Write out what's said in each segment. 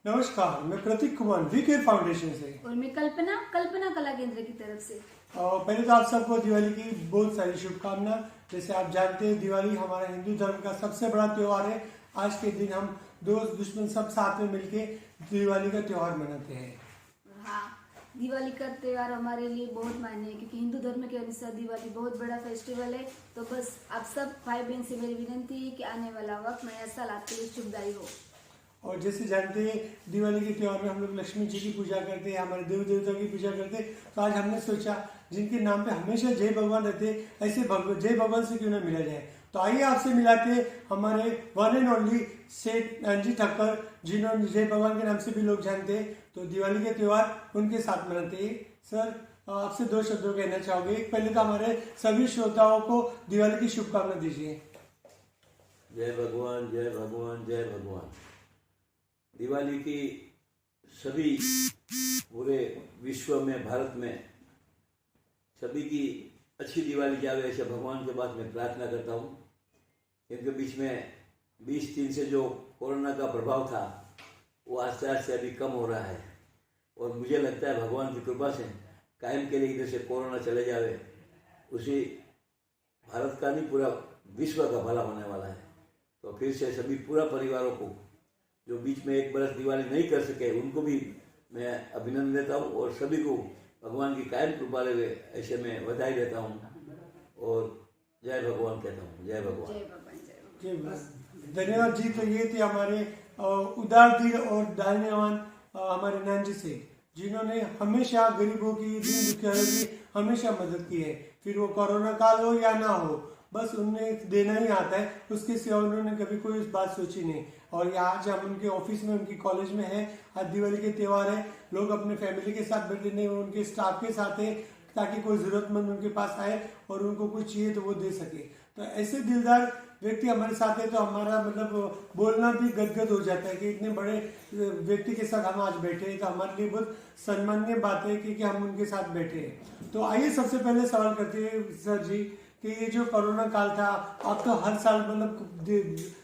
नमस्कार, मैं प्रतीक Kumar WeCare foundation से। और मैं कल्पना कल्पना कला केंद्र की तरफ से। पहले तो आप सबको दिवाली की बहुत सारी शुभकामना। जैसे आप जानते हैं, दिवाली हमारा हिंदू धर्म का सबसे बड़ा त्योहार है। आज के दिन हम दोस्त दुश्मन सब साथ में मिलके दिवाली का त्योहार मनाते हैं। हाँ, दिवाली का त्योहार हमारे लिए बहुत मान्य है, क्योंकि हिंदू धर्म के अनुसार दिवाली बहुत बड़ा फेस्टिवल है। तो बस आप सब भाई बहन से मेरी विनती है कि आने वाला वक्त नया साल आपके लिए शुभदायी हो। और जैसे जानते हैं, दिवाली के त्योहार में हम लोग लक्ष्मी जी की पूजा करते हैं, हमारे देव देवताओं की पूजा करते हैं। तो आज हमने सोचा, जिनके नाम पे हमेशा जय भगवान रहते हैं, ऐसे जय भगवान से क्यों ना मिला जाए। तो आइए आपसे मिलाते हैं हमारे वन एंड ओनली सेठ नानजी ठक्कर, जिन्होंने जय भगवान के नाम से भी लोग जानते हैं। तो दिवाली के त्योहार उनके साथ मनाते हैं। सर, आपसे दो शब्दों कहना चाहोगे। पहले तो हमारे सभी श्रोताओं को दिवाली की शुभकामना दीजिए। जय भगवान, जय भगवान, जय भगवान। दिवाली की सभी पूरे विश्व में, भारत में सभी की अच्छी दिवाली जावे ऐसे भगवान के पास मैं प्रार्थना करता हूँ। इनके बीच में 20-3 से जो कोरोना का प्रभाव था वो आस्ते आस्ते अभी कम हो रहा है, और मुझे लगता है भगवान की कृपा से कायम के लिए इधर से कोरोना चले जावे, उसी भारत का नहीं पूरा विश्व का भला होने वाला है। तो फिर से सभी पूरा परिवारों को जो बीच में एक बरस दिवाली नहीं कर सके उनको भी मैं अभिनंदन देता हूँ, और सभी को भगवान की कायम कृपा रहे ऐसे मैं बधाई देता हूँ और जय भगवान कहता हूँ। जय भगवान, जय भगवान, जय भगवान। धन्यवाद जी। तो ये थे हमारे उदार दिल और दानवान हमारे नानजी से, जिन्होंने हमेशा गरीबों की, दीन दुखियारों की हमेशा मदद की है। फिर वो कोरोना काल हो या ना हो, बस उन्हें देना ही आता है। उसके सिवा उन्होंने कभी कोई इस बात सोची नहीं। और ये आज हम उनके ऑफिस में, उनकी कॉलेज में हैं। आज दिवाली के त्योहार है, लोग अपने फैमिली के साथ बैठे नहीं, उनके स्टाफ के साथ है, ताकि कोई जरूरतमंद उनके पास आए और उनको कुछ चाहिए तो वो दे सके। तो ऐसे दिलदार व्यक्ति हमारे साथ है तो हमारा मतलब बोलना भी गदगद हो जाता है कि इतने बड़े व्यक्ति के साथ हम आज बैठे हैं। तो हमारे लिए बहुत सम्माननीय बात है कि हम उनके साथ बैठे हैं। तो आइए सबसे पहले सवाल करते हैं सर जी कि ये जो कोरोना काल था, आप तो हर साल मतलब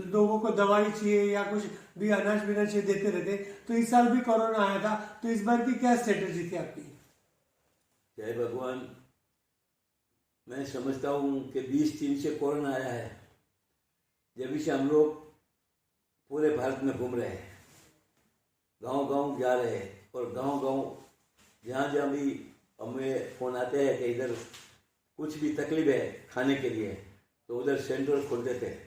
लोगों को दवाई चाहिए या कुछ भी अनाज बिना चाहिए देते रहते, तो इस साल भी कोरोना आया था, तो इस बार की क्या स्ट्रेटेजी थी आपकी? जय भगवान। मैं समझता हूँ कि 20-3 से कोरोना आया है, जब से हम लोग पूरे भारत में घूम रहे हैं, गांव-गांव जा रहे हैं, और गांव-गांव जहाँ जहाँ भी हमें फ़ोन आते हैं कि इधर कुछ भी तकलीफ है खाने के लिए, तो उधर सेंटर खोल देते हैं।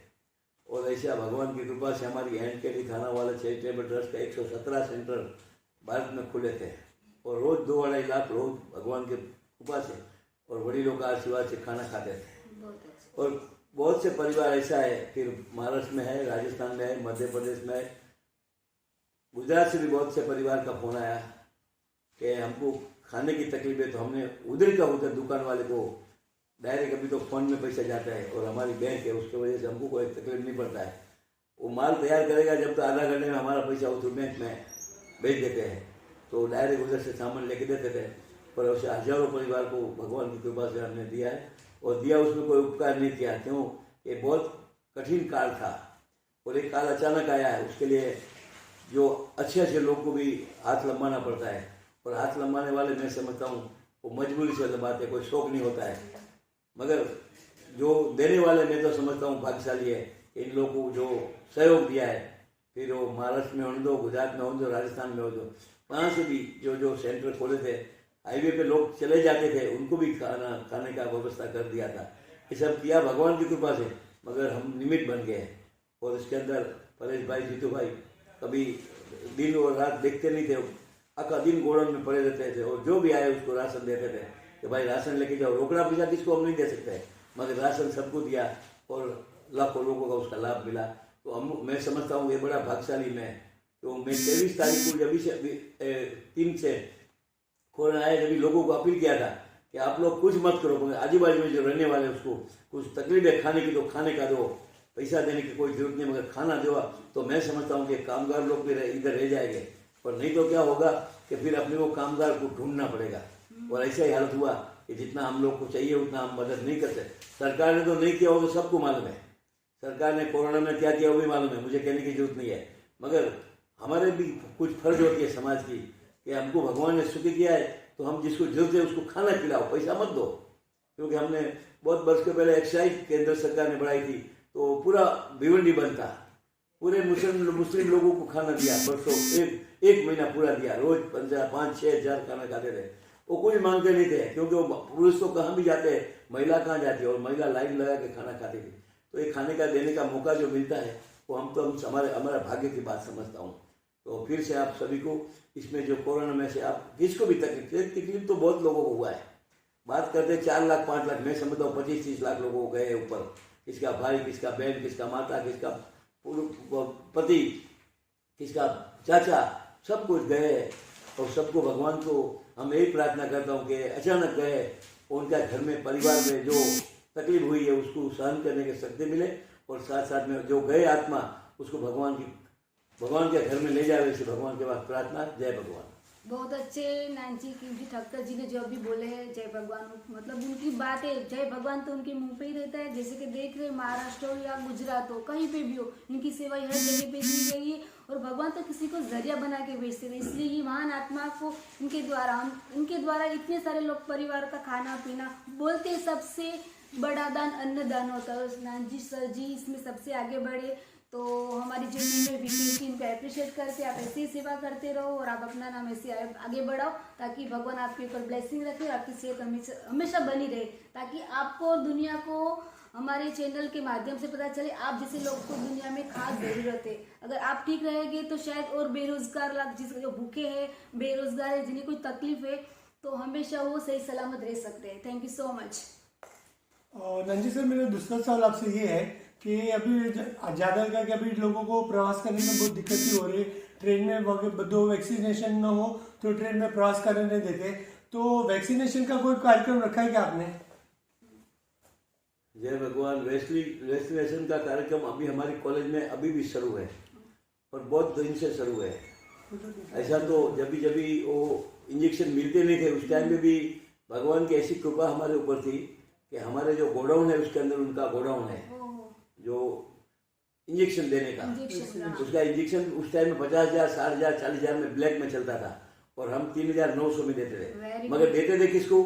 और ऐसा भगवान की कृपा से हमारी एंड के लिए थाना वाला चैरिटेबल ट्रस्ट का 117 सेंटर भारत में खुले थे, और रोज़ 2-2.5 लाख लोग भगवान के कृपा से और बड़ी लोग का आशीर्वाद से खाना खाते थे। और बहुत से परिवार ऐसा है, फिर महाराष्ट्र में है, राजस्थान में है, मध्य प्रदेश में है, गुजरात से भी बहुत से परिवार का फोन आया कि हमको खाने की तकलीफ है। तो हमने उधर का उधर दुकान वाले को डायरेक्ट, अभी तो फोन में पैसा जाता है और हमारी बैंक है, उसकी वजह से हमको कोई तकलीफ नहीं पड़ता है। वो माल तैयार करेगा जब तो आधा घंटे में हमारा पैसा उस बैंक में भेज देते हैं, तो डायरेक्ट उधर से सामान लेके देते थे। पर उसे हजारों परिवार को भगवान की कृपा से हमने दिया है, और दिया उसमें कोई उपकार नहीं किया। क्यों? ये बहुत कठिन काल था, और एक काल अचानक आया है, उसके लिए जो अच्छे अच्छे लोग को भी हाथ लंबाना पड़ता है। और हाथ लंबाने वाले मैं समझता हूँ वो मजबूरी से लंबाते, कोई शौक नहीं होता है। मगर जो देने वाले मैं तो समझता हूँ भाग्यशाली है, इन लोगों को जो सहयोग दिया है। फिर वो महाराष्ट्र में हो दो, गुजरात में हो दो, राजस्थान में हो दो, वहाँ से भी जो जो सेंटर खोले थे, हाईवे पे लोग चले जाते थे, उनको भी खाने का व्यवस्था कर दिया था। ये सब किया भगवान की कृपा से, मगर हम निमित्त बन गए। और इसके अंदर परेश भाई, जीतू भाई कभी दिन और रात देखते नहीं थे, आखा दिन गोड़न में पड़े रहते थे, और जो भी आए उसको राशन देते थे कि भाई राशन लेके जाओ। रोकड़ा पैसा किसको हम नहीं दे सकते, मगर राशन सबको दिया और लाखों लोगों का उसका लाभ मिला। तो मैं समझता हूँ ये बड़ा भाग्यशाली मैं। तो मैं 23 तारीख को जब से 3 से कोरोना आया, जब लोगों को अपील किया था कि आप लोग कुछ मत करो, मगर आजू बाजू में जो रहने वाले उसको कुछ तकलीफ है खाने की तो खाने का दो, पैसा देने की कोई जरूरत नहीं, मगर खाना दो। तो मैं समझता हूँ कि कामगार लोग भी इधर रह जाएंगे, पर नहीं तो क्या होगा कि फिर अपने को कामगार को ढूंढना पड़ेगा। और ऐसा ही हालत हुआ कि जितना हम लोग को चाहिए उतना हम मदद नहीं करते। सरकार ने तो नहीं किया होगा, सबको मालूम है। सरकार ने कोरोना में क्या किया वो भी मालूम है, मुझे कहने की जरूरत नहीं है। मगर हमारे भी कुछ फर्ज होती है समाज की कि हमको भगवान ने सुखी किया है तो हम जिसको जरूरत है उसको खाना खिलाओ, पैसा मत दो। क्योंकि हमने बहुत वर्ष के पहले एक्साइज केंद्र सरकार ने बढ़ाई थी तो पूरा भिवंडी बनता, पूरे मुस्लिम लोगों को खाना दिया, बरसों एक महीना पूरा दिया, रोज 5-6 हजार खाना खाते थे। वो कुछ मांगते नहीं थे क्योंकि वो पुरुष तो कहाँ भी जाते हैं, महिला कहाँ जाती है, और महिला लाइन लगा के खाना खाती थी। तो ये खाने का देने का मौका जो मिलता है वो हम हमारा भाग्य की बात समझता हूँ। तो फिर से आप सभी को इसमें जो कोरोना में से आप किसको भी तकलीफ तो बहुत लोगों को हुआ है। बात करते 4 लाख 5 लाख, मैं समझता हूँ 25-30 लाख लोगों को गए ऊपर, किसका भाई, किसका बहन, किसका माता, किसका पति, किसका चाचा, सब कुछ गए। और सबको भगवान को हम यही प्रार्थना करता हूँ कि अचानक गए उनका घर में परिवार में जो तकलीफ हुई है उसको सहन करने की शक्ति मिले, और साथ साथ में जो गए आत्मा उसको भगवान के घर में ले जाए, वैसे भगवान के पास प्रार्थना। जय भगवान। बहुत अच्छे नानजी जी ठक्कर जी ने जो अभी बोले हैं, जय भगवान, मतलब उनकी बात है, जय भगवान तो उनके मुंह पे ही रहता है। जैसे कि देख रहे महाराष्ट्र हो या गुजरात हो, कहीं पे भी हो, इनकी सेवा हर जगह पे दी गई है। और भगवान तो किसी को जरिया बना के भेजते थे, इसलिए ये महान आत्मा को इनके द्वारा इतने सारे लोग परिवार का खाना पीना, बोलते हैं सबसे बड़ा दान अन्नदान होता है। नानजी सर जी इसमें सबसे आगे बढ़े। तो हमारी जो टीम है विकी टीम का अप्रिशिएट करके आप ऐसे ही सेवा करते रहो और आप अपना नाम ऐसे आगे बढ़ाओ, ताकि भगवान आपके ऊपर ब्लेसिंग रखे और आपकी सेहत हमेशा बनी रहे, ताकि आपको और दुनिया को हमारे चैनल के माध्यम से पता चले आप जैसे लोग को दुनिया में खास जरूरत है। अगर आप ठीक रहेंगे तो शायद और बेरोजगार लोग जो भूखे हैं, बेरोजगार है, जिन्हें कोई तकलीफ है, तो हमेशा वो सही सलामत रह सकते हैं। Thank you so much. नंजी सर, मेरा दूसरा सवाल आपसे ये है कि अभी ज़्यादा करके अभी लोगों को प्रवास करने में बहुत दिक्कत ही हो रही है। ट्रेन में दो वैक्सीनेशन न हो तो ट्रेन में प्रवास करने नहीं देते, तो वैक्सीनेशन का कोई कार्यक्रम रखा है क्या आपने? जय भगवान। वैक्सीनेशन का कार्यक्रम अभी हमारे कॉलेज में अभी भी शुरू है और बहुत दिन से शुरू है। ऐसा तो जब भी वो इंजेक्शन मिलते नहीं थे उस टाइम में भी भगवान की ऐसी कृपा हमारे ऊपर थी कि हमारे जो गोडाउन है उसके अंदर उनका गोडाउन है जो इंजेक्शन देने का, उसका इंजेक्शन उस टाइम में 50,000, 60,000, 40,000 में ब्लैक में चलता था और हम 3,900 में देते थे। मगर देते थे किसको?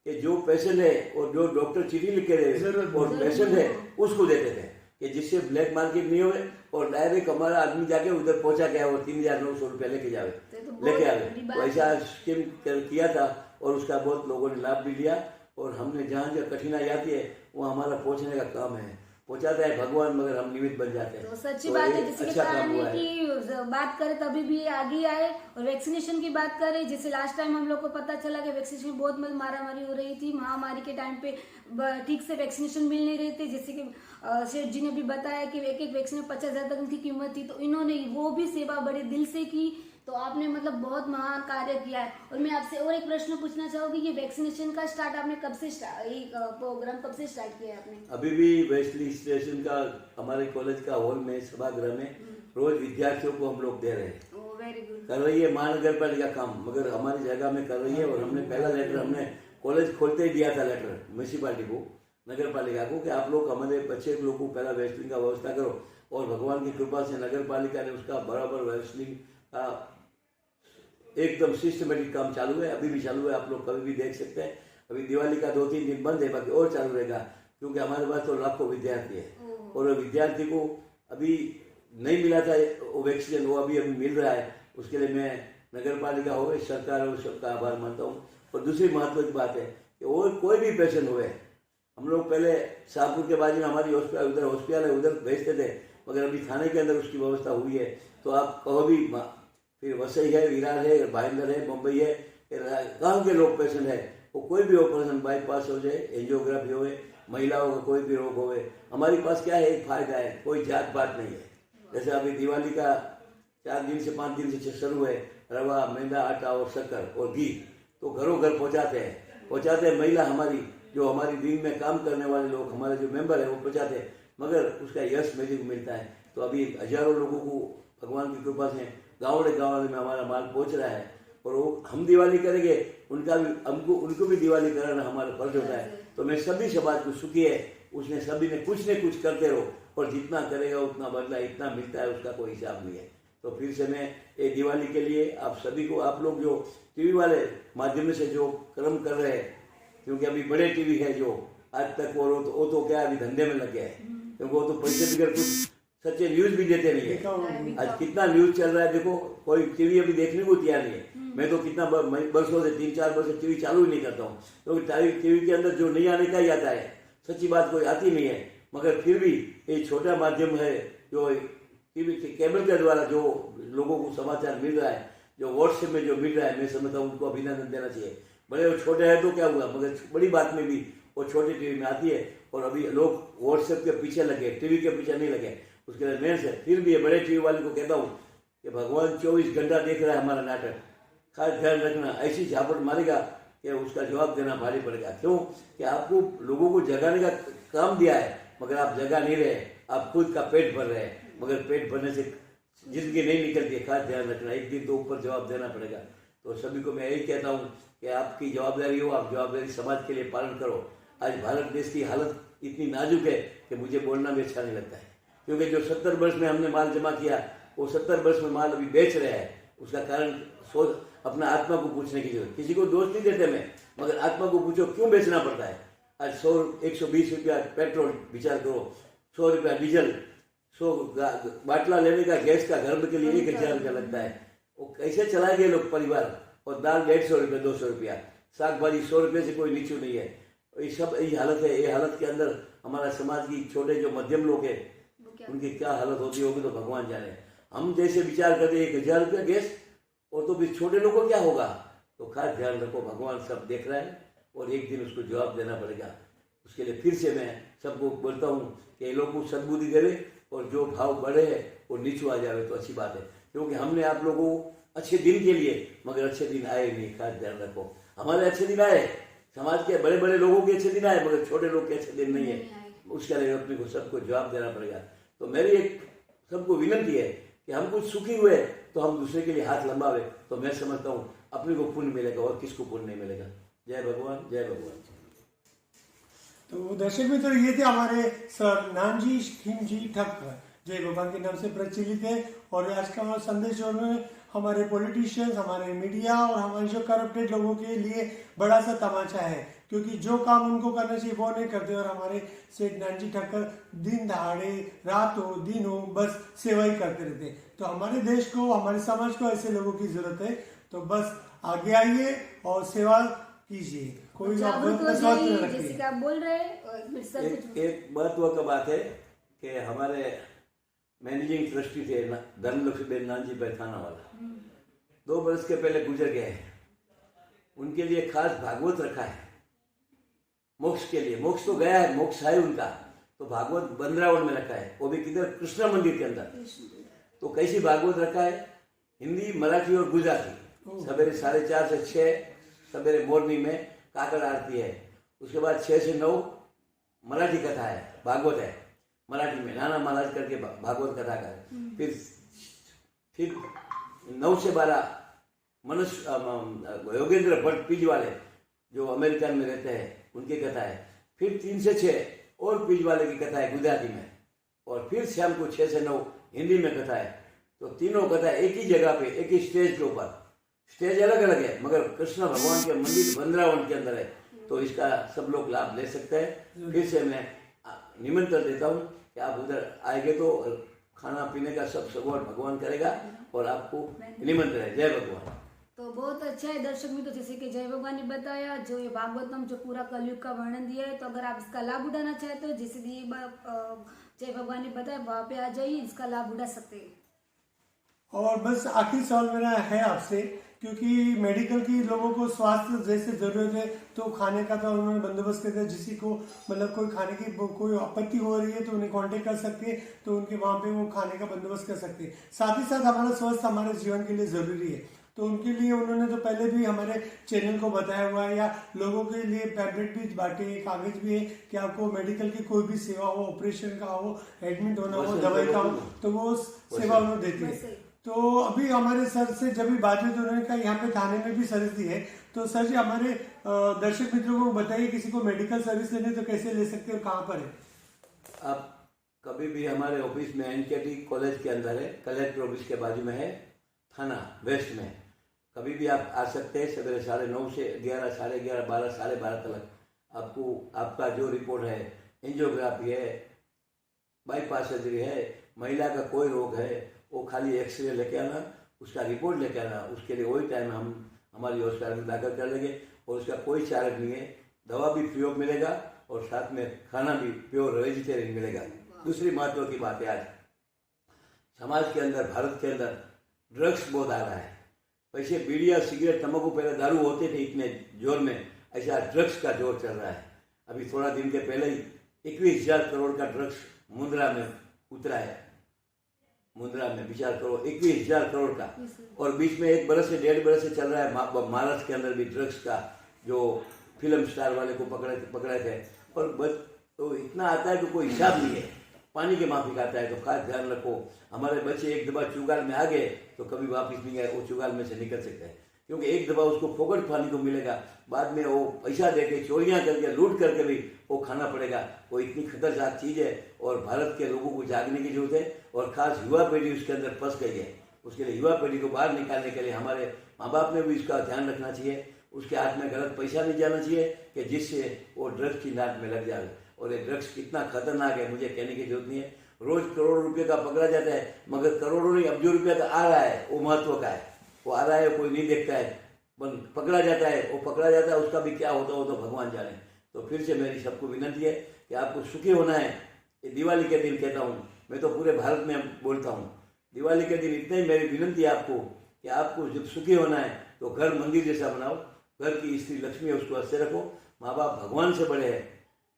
कि जो पेशेंट है और जो डॉक्टर चिट्ठी लिख के दे और पेशेंट है उसको देते थे कि जिससे ब्लैक मार्केट नहीं हो और डायरेक्ट हमारा आदमी जाके उधर पहुंचा गया और 3,900 रुपया लेके आवे। तो ऐसा स्कीम किया था और उसका बहुत लोगों ने लाभ भी लिया। और हमने जहाँ जहाँ कठिनाई आती है वो हमारा पहुँचने का काम है, पहुंचाता है भगवान, मगर हम निमित्त बन जाते हैं। तो सच्ची बात है, जैसे अच्छा काम हुआ की बात करें तभी भी आगे आए। और वैक्सीनेशन की बात करें, जैसे लास्ट टाइम हम लोग को पता चला कि वैक्सीनेशन बहुत मारामारी हो रही थी, महामारी के टाइम पे ठीक से वैक्सीनेशन मिल नहीं रहे थे। जैसे कि सेठ जी ने भी बताया कि एक वैक्सीन में 50,000 तक उनकी कीमत थी, तो इन्होंने वो भी सेवा बड़े दिल से की। तो आपने मतलब बहुत महान कार्य किया है। और मैं आपसे और एक प्रश्न पूछना चाहूंगी, ये वैक्सीनेशन का स्टार्ट आपने कब से प्रोग्राम कब से स्टार्ट किया है आपने? अभी भी वैक्सीनेशन का हमारे कॉलेज का हॉल में सभागृह में रोज विद्यार्थियों को हम लोग दे रहे हैं। Very good. कर रही है महानगर पालिका काम, मगर हमारी जगह में कर रही है। और हमने पहला लेटर हमने कॉलेज खोलते ही दिया था, लेटर म्यूनिसिपालिटी को, नगर पालिका को, कि आप लोग हमारे बच्चे लोगों को पहला वैक्सीन का व्यवस्था करो। और भगवान की कृपा से नगर पालिका ने उसका बराबर वैक्सीन का एकदम सिस्टमेटिक काम चालू है, अभी भी चालू है, आप लोग कभी भी देख सकते हैं। अभी दिवाली का 2-3 दिन बंद है, बाकी और चालू रहेगा, क्योंकि हमारे पास तो लाखों विद्यार्थी है और विद्यार्थी को अभी नहीं मिला था वो वैक्सीन, वो अभी मिल रहा है। उसके लिए मैं नगर पालिका हो, सरकार हो, सबका आभार मानता हूँ। और दूसरी महत्व की बात है कि और कोई भी पेशेंट हुए, हम लोग पहले शाहपुर के बाजू में हमारी हॉस्पिटल है उधर भेजते थे, मगर अभी थाने के अंदर उसकी व्यवस्था हुई है। तो आप कहो भी, फिर वसई है, विरार है, भाईंदर है, मुंबई है, गाँव के लोग पेशेंट है, वो कोई भी ऑपरेशन बाईपास हो जाए, एंजियोग्राफी हो, महिलाओं का कोई भी रोग हो, हमारे पास क्या है, एक फायदा है, कोई जात पात नहीं है। जैसे अभी दिवाली का 4 दिन से 5 दिन से शुरू है, रवा, मैदा, आटा और शक्कर और घी तो घरों घर पहुँचाते हैं। महिला हमारी जो हमारी दिन में काम करने वाले लोग, हमारे जो मेंबर है वो पहुँचाते हैं, मगर उसका यश मुझे को मिलता है। तो अभी हजारों लोगों को भगवान की कृपा से गाँव में हमारा माल पहुँच रहा है। और वो हम दिवाली करेंगे, उनको भी दिवाली कराना हमारा फर्ज होता है। तो मैं सभी समाज को सुखी है, उसने सभी ने कुछ न कुछ करते रहो, और जितना करेगा उतना बदला इतना मिलता है, उसका कोई हिसाब नहीं है। तो फिर से मैं ये दिवाली के लिए आप सभी को, आप लोग जो टीवी वाले माध्यम से जो कर्म कर रहे हैं, क्योंकि अभी बड़े टीवी है जो आज तक वो तो क्या अभी धंधे में लग गए हैं, क्योंकि वो तो पैसे बगैर कुछ सच्चे न्यूज भी देते नहीं है। आज कितना न्यूज चल रहा है देखो, कोई टीवी अभी देखने को तैयार नहीं है। मैं तो कितना वर्षों से 3-4 वर्ष से टीवी चालू ही नहीं करता हूँ, क्योंकि टीवी के अंदर जो नहीं आने का ही आता है, सच्ची बात कोई आती नहीं है। मगर फिर भी ये छोटा माध्यम है जो टीवी के केबल के द्वारा जो लोगों को समाचार मिल रहा है, जो व्हाट्सएप में जो मिल रहा है, मैं समझता हूँ उनको अभिनंदन देना चाहिए। बड़े और छोटे हैं तो क्या हुआ, मगर बड़ी बात में भी वो छोटी टीवी में आती है। और अभी लोग व्हाट्सएप के पीछे लगे, टीवी के पीछे नहीं लगे, उसके लिए मेहनत से। फिर भी ये बड़े टीवी वाले को कहता हूँ कि भगवान 24 घंटा देख रहा है हमारा नाटक, खास ध्यान रखना, ऐसी झापट मारेगा कि उसका जवाब देना भारी पड़ेगा। क्यों कि आपको लोगों को जगाने का काम दिया है, मगर आप जगा नहीं रहे, आप खुद का पेट भर रहे हैं, मगर पेट भरने से जिंदगी नहीं निकलती है। खास ध्यान रखना, एक दिन तो ऊपर जवाब देना पड़ेगा। तो सभी को मैं यही कहता हूँ कि आपकी जवाबदारी हो, आप जवाबदारी समाज के लिए पालन करो। आज भारत देश की हालत इतनी नाजुक है कि मुझे बोलना भी अच्छा नहीं लगता है, क्योंकि जो 70 वर्ष में हमने माल जमा किया, वो 70 वर्ष में माल अभी बेच रहे हैं। उसका कारण सोच, अपना आत्मा को पूछने की जरूरत। किसी को दोष नहीं देते मैं, मगर आत्मा को पूछो क्यों बेचना पड़ता है। आज 120 रुपया पेट्रोल, विचार करो, 100 रुपया डीजल, 100 बाटला लेने का गैस का घर के लिए 1000 रुपया लगता है। वो कैसे चलाएंगे लोग परिवार। और दाल 150 रुपया, 200 रुपया, साग भाजी 100 रुपये से कोई नीचू नहीं है। ये सब यही हालत है। ये हालत के अंदर हमारा समाज की छोटे जो मध्यम लोग हैं, उनकी क्या हालत होती होगी तो भगवान जाने। हम जैसे विचार करते 1000 रुपया गैस, और तो भी छोटे लोगों को क्या होगा। तो खास ध्यान रखो, भगवान सब देख रहा है और एक दिन उसको जवाब देना पड़ेगा। उसके लिए फिर से मैं सबको बोलता हूँ कि ये लोग को सद्बुद्धि देवे और जो भाव बढ़े है वो नीचू आ जाए तो अच्छी बात है। क्योंकि हमने आप लोगों को अच्छे दिन के लिए, मगर अच्छे दिन आए नहीं। खास ध्यान रखो, हमारे अच्छे दिन आए, समाज के बड़े बड़े लोगों के अच्छे दिन आए, मगर छोटे लोग के अच्छे दिन नहीं है। उसके लिए अपने को सबको जवाब देना पड़ेगा। तो मेरी एक सबको विनती है कि हम कुछ सुखी हुए तो हम दूसरे के लिए हाथ लंबावे, तो मैं समझता हूँ अपने को पुण्य मिलेगा और किसको पुण्य नहीं मिलेगा। जय भगवान, जय भगवान। तो दर्शक मित्र, ये थे हमारे सर नानजी खिमजी ठक्कर, जय भगवान के नाम से प्रचलित है। और आज का संदेश जो उन्होंने हमारे पॉलिटिशियंस, हमारे मीडिया और हमारे जो करप्टेड लोगों के लिए बड़ा सा तमाचा है, क्योंकि जो काम उनको करना चाहिए वो नहीं करते। और हमारे सेठ नानजी ठक्कर दिन दहाड़े, रात हो दिन हो, बस सेवा ही करते रहते। तो हमारे देश को, हमारे समाज को ऐसे लोगों की जरूरत है। तो बस आगे आइए और सेवा कीजिए, कोई जैसे आप बोल रहे एक महत्व का बात है कि हमारे मैनेजिंग ट्रस्टी थे धनलक्ष्मी नानजी पैथाना वाला, 2 वर्ष के पहले गुजर गए हैं। उनके लिए खास भागवत रखा है मोक्ष के लिए। मोक्ष तो गया है, मोक्ष है उनका, तो भागवत बंद्रावन में रखा है, वो भी किधर, कृष्ण मंदिर के अंदर। तो कैसी भागवत रखा है, हिंदी, मराठी और गुजराती। सवेरे 4:30 से 6 सवेरे मॉर्निंग में काकड़ आरती है। उसके बाद 6 से 9 मराठी कथा है, भागवत है मराठी में, नाना महाराज करके भागवत कथा का है। फिर 9 से 12 मनुष्य योगेंद्र भट्ट पीज वाले जो अमेरिका में रहते हैं, उनकी कथा है। फिर 3 से 6 और पीज वाले की कथा है गुजराती में। और फिर शाम को 6 से 9 हिंदी में कथा है। तो तीनों कथा एक ही जगह पे, एक ही स्टेज के ऊपर। स्टेज अलग अलग है, मगर कृष्ण भगवान के मंदिर वृंदावन के अंदर है। तो इसका सब लोग लाभ ले सकते हैं। फिर से मैं निमंत्रण देता हूँ कि आप उधर आएंगे तो खाना पीने का सब सगवड़ भगवान करेगा और आपको निमंत्रण है। जय भगवान। तो बहुत अच्छा है दर्शक मित्रों, जैसे कि जय भगवान ने बताया, जो ये भागवतम जो पूरा कलयुग का वर्णन दिया है। तो अगर आप इसका लाभ उठाना चाहते हो, जैसे कि जय भगवान ने बताया, वहां पे आ जाइए, इसका लाभ उठा सकते हैं। और बस आखिरी सवाल मेरा है आपसे, क्योंकि मेडिकल की लोगों को स्वास्थ्य जैसे जरूरत है, तो खाने का तो उन्होंने बंदोबस्त कर दिया। जिसी को मतलब कोई खाने की कोई आपत्ति हो रही है तो उन्हें कांटेक्ट कर सकते हैं, तो उनके वहां पे वो खाने का बंदोबस्त कर सकते हैं। साथ ही साथ हमारा स्वास्थ्य हमारे जीवन के लिए जरूरी है, तो उनके लिए उन्होंने तो पहले भी हमारे चैनल को बताया हुआ है, या लोगों के लिए पैम्पलेट भी बांटे, कागज भी है कि आपको मेडिकल की कोई भी सेवा हो, ऑपरेशन का हो, एडमिट होना हो, दवाई का हो, तो वो सेवा उन्होंने देती है। तो अभी हमारे सर से जब भी बात हुई तो उन्होंने कहा यहाँ पे थाने में भी सर्विस दी है। तो सर जी, हमारे दर्शक मित्रों को बताइए, किसी को मेडिकल सर्विस लेनी तो कैसे ले सकते हैं और कहाँ पर है? आप कभी भी हमारे ऑफिस में एनकेटी कॉलेज के अंदर है, कलेक्टर ऑफिस के बाजू में है, थाना वेस्ट में। कभी भी आप आ सकते हैं सवेरे 9:30 से 11, 11:30, 12, 12:30 तक। आपको आपका जो रिपोर्ट है, एंजियोग्राफी है, बाईपास सर्जरी है, महिला का कोई रोग है, वो खाली एक्सरे लेके आना, उसका रिपोर्ट लेके आना। उसके लिए वही टाइम हम हमारी हॉस्पिटल में दाखिल कर लेंगे और उसका कोई चार्ज नहीं है। दवा भी फ्री ऑफ मिलेगा और साथ में खाना भी प्योर वेजिटेरियन मिलेगा। दूसरी महत्व की बात है, आज समाज के अंदर, भारत के अंदर ड्रग्स बहुत आ रहा है। वैसे बीड़िया, सिगरेट, तंबाकू, पहले दारू होते थे इतने जोर में, ऐसा ड्रग्स का जोर चल रहा है। अभी थोड़ा दिन के पहले ही 21,000 करोड़ का ड्रग्स मुंद्रा में उतरा है। मुंद्रा में विचार करो, 21,000 करोड़ का। और बीच में 1 बरस से 1.5 बरस से चल रहा है महाराष्ट्र के अंदर भी ड्रग्स का, जो फिल्म स्टार वाले को पकड़े थे। और बस तो इतना आता है कि कोई हिसाब नहीं है। पानी के माफिक आता है, तो खास ध्यान रखो। हमारे बच्चे एक दफा चुगाल में आ गए तो कभी वापस नहीं आए, वो चुगाल में से निकल सकते हैं, क्योंकि एक दफा उसको फोकट पानी को मिलेगा, बाद में वो पैसा देके, चोरियां करके, लूट करके भी वो खाना पड़ेगा। वो इतनी खतरनाक चीज है और भारत के लोगों को जागने की जरूरत है। और खास युवा पीढ़ी उसके अंदर फंस गई है। उसके लिए युवा पीढ़ी को बाहर निकालने के लिए हमारे माँ बाप ने भी इसका ध्यान रखना चाहिए। उसके हाथ में गलत पैसा नहीं जाना चाहिए कि जिससे वो ड्रग्स की नाट में लग जाए। और ये ड्रग्स कितना खतरनाक है मुझे कहने की जरूरत नहीं है। रोज करोड़ों रुपए का पकड़ा जाता है, मगर करोड़ों नहीं, अब्जों रुपया तो आ रहा है, वो महत्व का है। वो आ रहा है, कोई नहीं देखता है, पकड़ा जाता है, वो पकड़ा जाता है, उसका भी क्या होता हो तो भगवान जाने। तो फिर से मेरी सबको विनती है कि आपको सुखी होना है। ये दिवाली के दिन कहता हूँ, मैं तो पूरे भारत में बोलता हूँ, दिवाली के दिन इतना ही मेरी विनती है आपको कि आपको जब सुखी होना है तो घर मंदिर जैसा बनाओ। घर की स्त्री लक्ष्मी है, उसको अच्छे रखो। माँ बाप भगवान से बड़े हैं,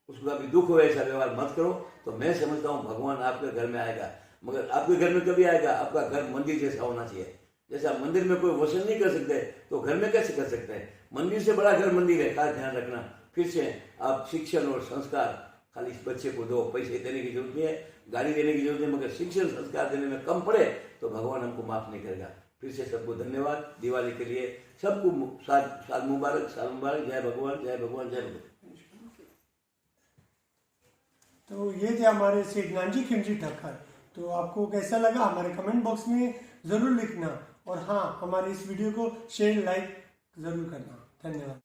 उसको कभी दुख हो ऐसा व्यवहार मत करो। तो मैं समझता हूँ भगवान आपके घर में आएगा। मगर आपके घर में कभी आएगा, आपका घर मंदिर जैसा होना चाहिए। जैसा मंदिर में कोई वसन नहीं कर सकते तो घर में कैसे कर सकते हैं। मंदिर से बड़ा घर मंदिर है, खास ध्यान रखना। फिर से आप शिक्षण और संस्कार खाली इस बच्चे को दो, पैसे देने की जरूरत नहीं है, गाड़ी देने की जरूरत नहीं, मगर शिक्षण संस्कार देने में कम पड़े तो भगवान हमको माफ नहीं करेगा। फिर से सबको धन्यवाद। दिवाली के लिए सबको साल मुबारक, साल मुबारक। जय भगवान, जय भगवान, जय भगवान। तो ये थे हमारे सेठ नानजी खिमजी ठक्कर। तो आपको कैसा लगा हमारे कमेंट बॉक्स में जरूर लिखना। और हाँ, हमारे इस वीडियो को शेयर, लाइक जरूर करना। धन्यवाद।